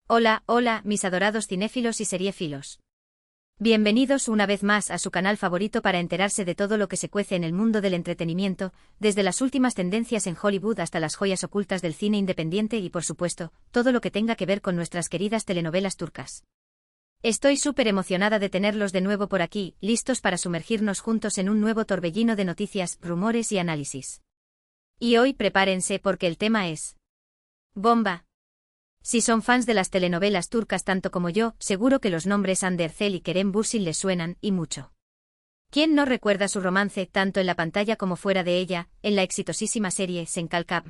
Hola, hola, mis adorados cinéfilos y seriéfilos. Bienvenidos una vez más a su canal favorito para enterarse de todo lo que se cuece en el mundo del entretenimiento, desde las últimas tendencias en Hollywood hasta las joyas ocultas del cine independiente y, por supuesto, todo lo que tenga que ver con nuestras queridas telenovelas turcas. Estoy súper emocionada de tenerlos de nuevo por aquí, listos para sumergirnos juntos en un nuevo torbellino de noticias, rumores y análisis. Y hoy prepárense porque el tema es bomba. Si son fans de las telenovelas turcas tanto como yo, seguro que los nombres Hande Erçel y Kerem Bürsin les suenan, y mucho. ¿Quién no recuerda su romance, tanto en la pantalla como fuera de ella, en la exitosísima serie Sen Kalkap?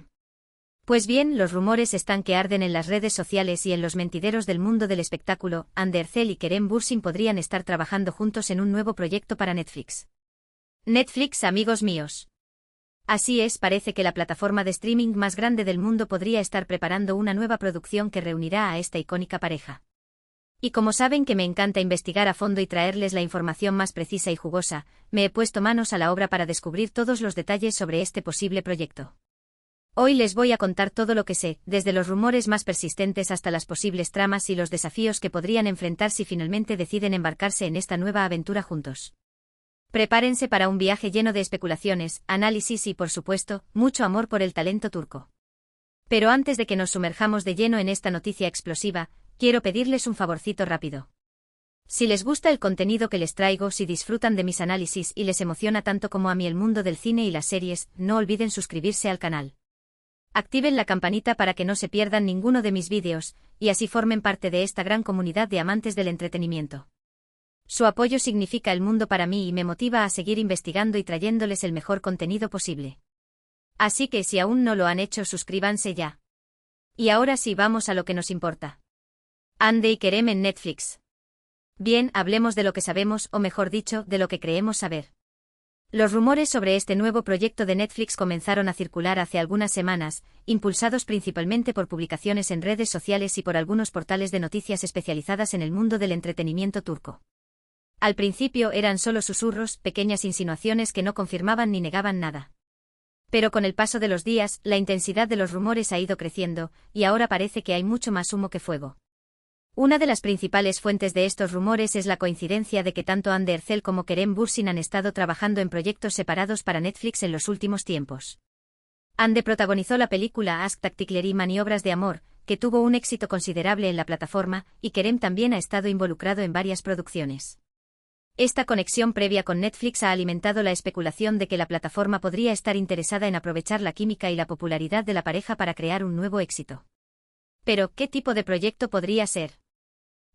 Pues bien, los rumores están que arden en las redes sociales y en los mentideros del mundo del espectáculo. Hande Erçel y Kerem Bürsin podrían estar trabajando juntos en un nuevo proyecto para Netflix. Netflix, amigos míos. Así es, parece que la plataforma de streaming más grande del mundo podría estar preparando una nueva producción que reunirá a esta icónica pareja. Y como saben que me encanta investigar a fondo y traerles la información más precisa y jugosa, me he puesto manos a la obra para descubrir todos los detalles sobre este posible proyecto. Hoy les voy a contar todo lo que sé, desde los rumores más persistentes hasta las posibles tramas y los desafíos que podrían enfrentar si finalmente deciden embarcarse en esta nueva aventura juntos. Prepárense para un viaje lleno de especulaciones, análisis y, por supuesto, mucho amor por el talento turco. Pero antes de que nos sumerjamos de lleno en esta noticia explosiva, quiero pedirles un favorcito rápido. Si les gusta el contenido que les traigo, si disfrutan de mis análisis y les emociona tanto como a mí el mundo del cine y las series, no olviden suscribirse al canal. Activen la campanita para que no se pierdan ninguno de mis vídeos, y así formen parte de esta gran comunidad de amantes del entretenimiento. Su apoyo significa el mundo para mí y me motiva a seguir investigando y trayéndoles el mejor contenido posible. Así que si aún no lo han hecho, suscríbanse ya. Y ahora sí, vamos a lo que nos importa. Hande y Kerem en Netflix. Bien, hablemos de lo que sabemos, o mejor dicho, de lo que creemos saber. Los rumores sobre este nuevo proyecto de Netflix comenzaron a circular hace algunas semanas, impulsados principalmente por publicaciones en redes sociales y por algunos portales de noticias especializadas en el mundo del entretenimiento turco. Al principio eran solo susurros, pequeñas insinuaciones que no confirmaban ni negaban nada. Pero con el paso de los días, la intensidad de los rumores ha ido creciendo, y ahora parece que hay mucho más humo que fuego. Una de las principales fuentes de estos rumores es la coincidencia de que tanto Hande Erçel como Kerem Bürsin han estado trabajando en proyectos separados para Netflix en los últimos tiempos. Hande protagonizó la película Aşk Taktikleri, Maniobras de Amor, que tuvo un éxito considerable en la plataforma, y Kerem también ha estado involucrado en varias producciones. Esta conexión previa con Netflix ha alimentado la especulación de que la plataforma podría estar interesada en aprovechar la química y la popularidad de la pareja para crear un nuevo éxito. Pero, ¿qué tipo de proyecto podría ser?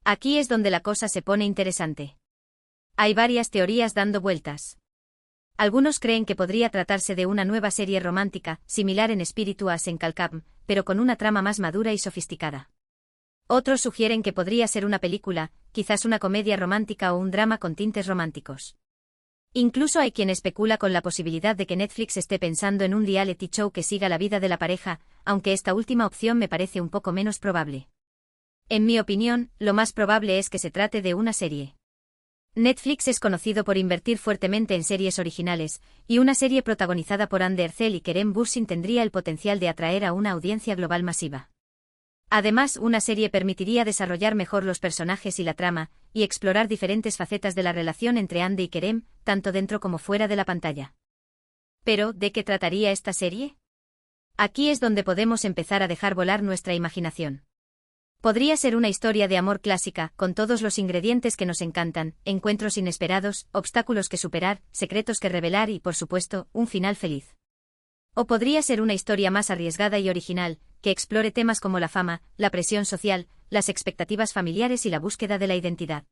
Aquí es donde la cosa se pone interesante. Hay varias teorías dando vueltas. Algunos creen que podría tratarse de una nueva serie romántica, similar en espíritu a Sen Kalkap, pero con una trama más madura y sofisticada. Otros sugieren que podría ser una película, quizás una comedia romántica o un drama con tintes románticos. Incluso hay quien especula con la posibilidad de que Netflix esté pensando en un reality show que siga la vida de la pareja, aunque esta última opción me parece un poco menos probable. En mi opinión, lo más probable es que se trate de una serie. Netflix es conocido por invertir fuertemente en series originales, y una serie protagonizada por Hande Erçel y Kerem Bürsin tendría el potencial de atraer a una audiencia global masiva. Además, una serie permitiría desarrollar mejor los personajes y la trama, y explorar diferentes facetas de la relación entre Hande y Kerem, tanto dentro como fuera de la pantalla. Pero, ¿de qué trataría esta serie? Aquí es donde podemos empezar a dejar volar nuestra imaginación. Podría ser una historia de amor clásica, con todos los ingredientes que nos encantan, encuentros inesperados, obstáculos que superar, secretos que revelar y, por supuesto, un final feliz. O podría ser una historia más arriesgada y original, que explore temas como la fama, la presión social, las expectativas familiares y la búsqueda de la identidad.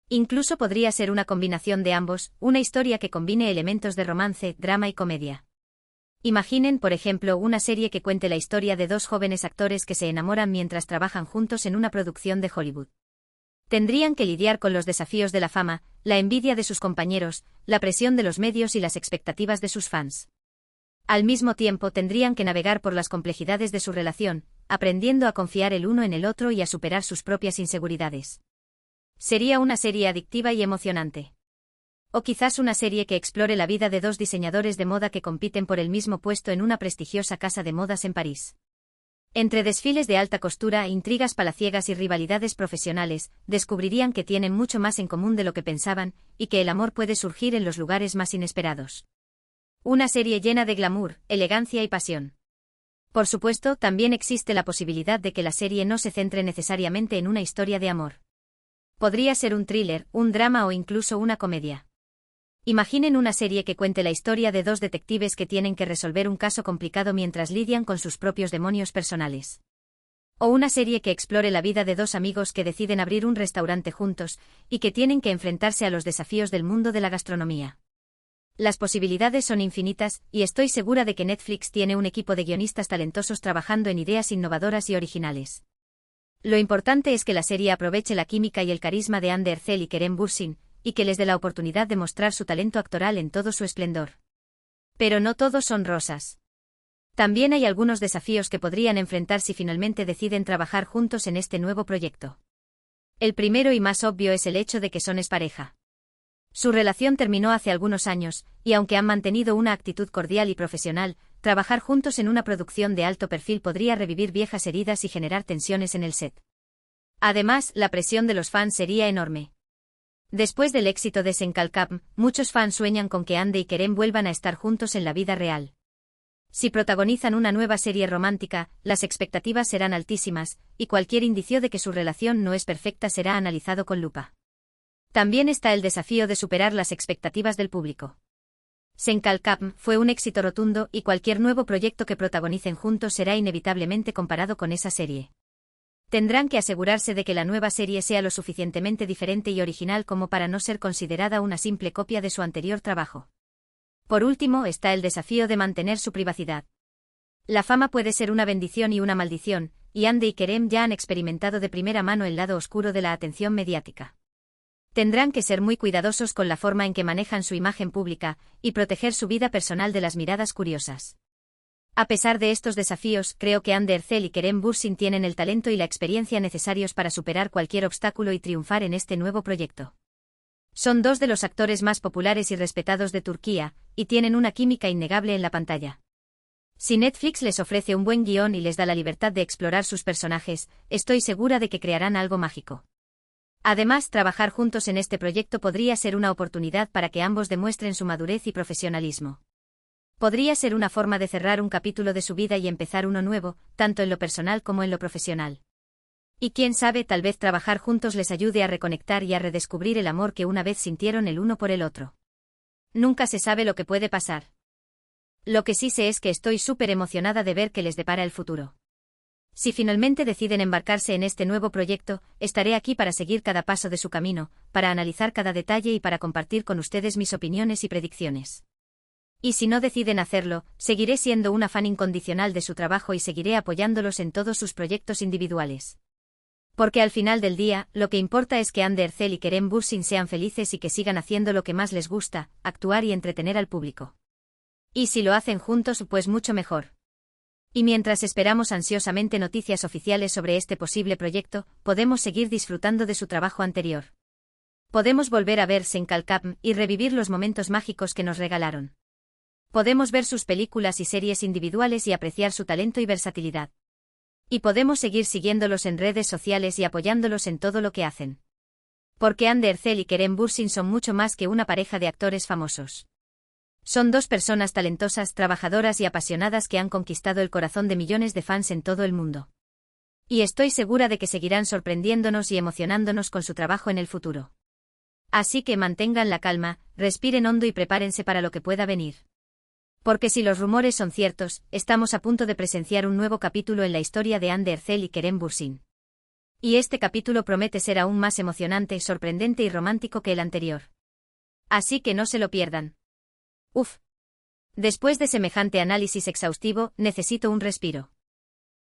Incluso podría ser una combinación de ambos, una historia que combine elementos de romance, drama y comedia. Imaginen, por ejemplo, una serie que cuente la historia de dos jóvenes actores que se enamoran mientras trabajan juntos en una producción de Hollywood. Tendrían que lidiar con los desafíos de la fama, la envidia de sus compañeros, la presión de los medios y las expectativas de sus fans. Al mismo tiempo tendrían que navegar por las complejidades de su relación, aprendiendo a confiar el uno en el otro y a superar sus propias inseguridades. Sería una serie adictiva y emocionante. O quizás una serie que explore la vida de dos diseñadores de moda que compiten por el mismo puesto en una prestigiosa casa de modas en París. Entre desfiles de alta costura, intrigas palaciegas y rivalidades profesionales, descubrirían que tienen mucho más en común de lo que pensaban, y que el amor puede surgir en los lugares más inesperados. Una serie llena de glamour, elegancia y pasión. Por supuesto, también existe la posibilidad de que la serie no se centre necesariamente en una historia de amor. Podría ser un thriller, un drama o incluso una comedia. Imaginen una serie que cuente la historia de dos detectives que tienen que resolver un caso complicado mientras lidian con sus propios demonios personales. O una serie que explore la vida de dos amigos que deciden abrir un restaurante juntos, y que tienen que enfrentarse a los desafíos del mundo de la gastronomía. Las posibilidades son infinitas, y estoy segura de que Netflix tiene un equipo de guionistas talentosos trabajando en ideas innovadoras y originales. Lo importante es que la serie aproveche la química y el carisma de Andy Ercel y Kerem Bürsin, y que les dé la oportunidad de mostrar su talento actoral en todo su esplendor. Pero no todos son rosas. También hay algunos desafíos que podrían enfrentar si finalmente deciden trabajar juntos en este nuevo proyecto. El primero y más obvio es el hecho de que son expareja. Su relación terminó hace algunos años, y aunque han mantenido una actitud cordial y profesional, trabajar juntos en una producción de alto perfil podría revivir viejas heridas y generar tensiones en el set. Además, la presión de los fans sería enorme. Después del éxito de Senkalkam, muchos fans sueñan con que Andy y Kerem vuelvan a estar juntos en la vida real. Si protagonizan una nueva serie romántica, las expectativas serán altísimas, y cualquier indicio de que su relación no es perfecta será analizado con lupa. También está el desafío de superar las expectativas del público. Senkalkam fue un éxito rotundo y cualquier nuevo proyecto que protagonicen juntos será inevitablemente comparado con esa serie. Tendrán que asegurarse de que la nueva serie sea lo suficientemente diferente y original como para no ser considerada una simple copia de su anterior trabajo. Por último está el desafío de mantener su privacidad. La fama puede ser una bendición y una maldición, y Andy y Kerem ya han experimentado de primera mano el lado oscuro de la atención mediática. Tendrán que ser muy cuidadosos con la forma en que manejan su imagen pública, y proteger su vida personal de las miradas curiosas. A pesar de estos desafíos, creo que Andy Ercel y Kerem Bürsin tienen el talento y la experiencia necesarios para superar cualquier obstáculo y triunfar en este nuevo proyecto. Son dos de los actores más populares y respetados de Turquía, y tienen una química innegable en la pantalla. Si Netflix les ofrece un buen guión y les da la libertad de explorar sus personajes, estoy segura de que crearán algo mágico. Además, trabajar juntos en este proyecto podría ser una oportunidad para que ambos demuestren su madurez y profesionalismo. Podría ser una forma de cerrar un capítulo de su vida y empezar uno nuevo, tanto en lo personal como en lo profesional. Y quién sabe, tal vez trabajar juntos les ayude a reconectar y a redescubrir el amor que una vez sintieron el uno por el otro. Nunca se sabe lo que puede pasar. Lo que sí sé es que estoy súper emocionada de ver qué les depara el futuro. Si finalmente deciden embarcarse en este nuevo proyecto, estaré aquí para seguir cada paso de su camino, para analizar cada detalle y para compartir con ustedes mis opiniones y predicciones. Y si no deciden hacerlo, seguiré siendo una fan incondicional de su trabajo y seguiré apoyándolos en todos sus proyectos individuales. Porque al final del día, lo que importa es que Andy Ercel y Kerem Bürsin sean felices y que sigan haciendo lo que más les gusta, actuar y entretener al público. Y si lo hacen juntos, pues mucho mejor. Y mientras esperamos ansiosamente noticias oficiales sobre este posible proyecto, podemos seguir disfrutando de su trabajo anterior. Podemos volver a ver Senkalkam y revivir los momentos mágicos que nos regalaron. Podemos ver sus películas y series individuales y apreciar su talento y versatilidad. Y podemos seguir siguiéndolos en redes sociales y apoyándolos en todo lo que hacen. Porque Andy Ercel y Kerem Bürsin son mucho más que una pareja de actores famosos. Son dos personas talentosas, trabajadoras y apasionadas que han conquistado el corazón de millones de fans en todo el mundo. Y estoy segura de que seguirán sorprendiéndonos y emocionándonos con su trabajo en el futuro. Así que mantengan la calma, respiren hondo y prepárense para lo que pueda venir. Porque si los rumores son ciertos, estamos a punto de presenciar un nuevo capítulo en la historia de Andy Ercel y Kerem Bürsin. Y este capítulo promete ser aún más emocionante, sorprendente y romántico que el anterior. Así que no se lo pierdan. Uf. Después de semejante análisis exhaustivo, necesito un respiro.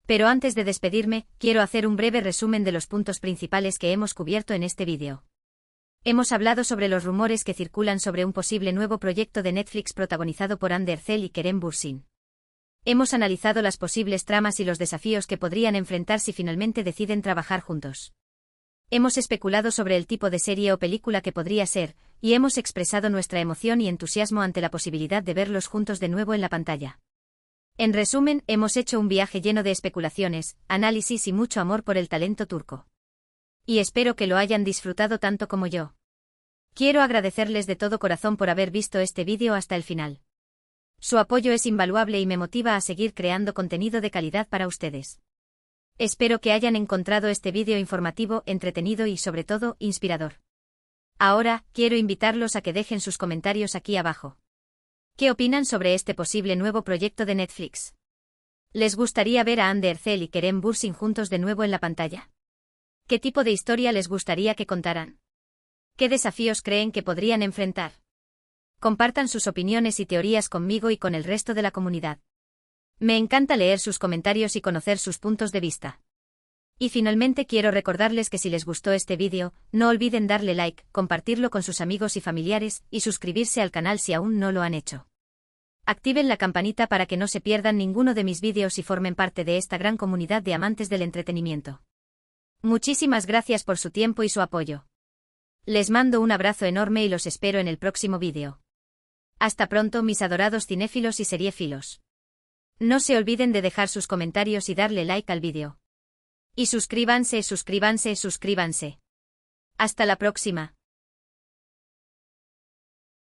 Pero antes de despedirme, quiero hacer un breve resumen de los puntos principales que hemos cubierto en este vídeo. Hemos hablado sobre los rumores que circulan sobre un posible nuevo proyecto de Netflix protagonizado por Andy Ercel y Kerem Bürsin. Hemos analizado las posibles tramas y los desafíos que podrían enfrentar si finalmente deciden trabajar juntos. Hemos especulado sobre el tipo de serie o película que podría ser, y hemos expresado nuestra emoción y entusiasmo ante la posibilidad de verlos juntos de nuevo en la pantalla. En resumen, hemos hecho un viaje lleno de especulaciones, análisis y mucho amor por el talento turco. Y espero que lo hayan disfrutado tanto como yo. Quiero agradecerles de todo corazón por haber visto este vídeo hasta el final. Su apoyo es invaluable y me motiva a seguir creando contenido de calidad para ustedes. Espero que hayan encontrado este vídeo informativo, entretenido y sobre todo, inspirador. Ahora, quiero invitarlos a que dejen sus comentarios aquí abajo. ¿Qué opinan sobre este posible nuevo proyecto de Netflix? ¿Les gustaría ver a Hande Erçel y Kerem Bürsin juntos de nuevo en la pantalla? ¿Qué tipo de historia les gustaría que contaran? ¿Qué desafíos creen que podrían enfrentar? Compartan sus opiniones y teorías conmigo y con el resto de la comunidad. Me encanta leer sus comentarios y conocer sus puntos de vista. Y finalmente quiero recordarles que si les gustó este vídeo, no olviden darle like, compartirlo con sus amigos y familiares, y suscribirse al canal si aún no lo han hecho. Activen la campanita para que no se pierdan ninguno de mis vídeos y formen parte de esta gran comunidad de amantes del entretenimiento. Muchísimas gracias por su tiempo y su apoyo. Les mando un abrazo enorme y los espero en el próximo vídeo. Hasta pronto, mis adorados cinéfilos y seriéfilos. No se olviden de dejar sus comentarios y darle like al vídeo. Y suscríbanse. Hasta la próxima.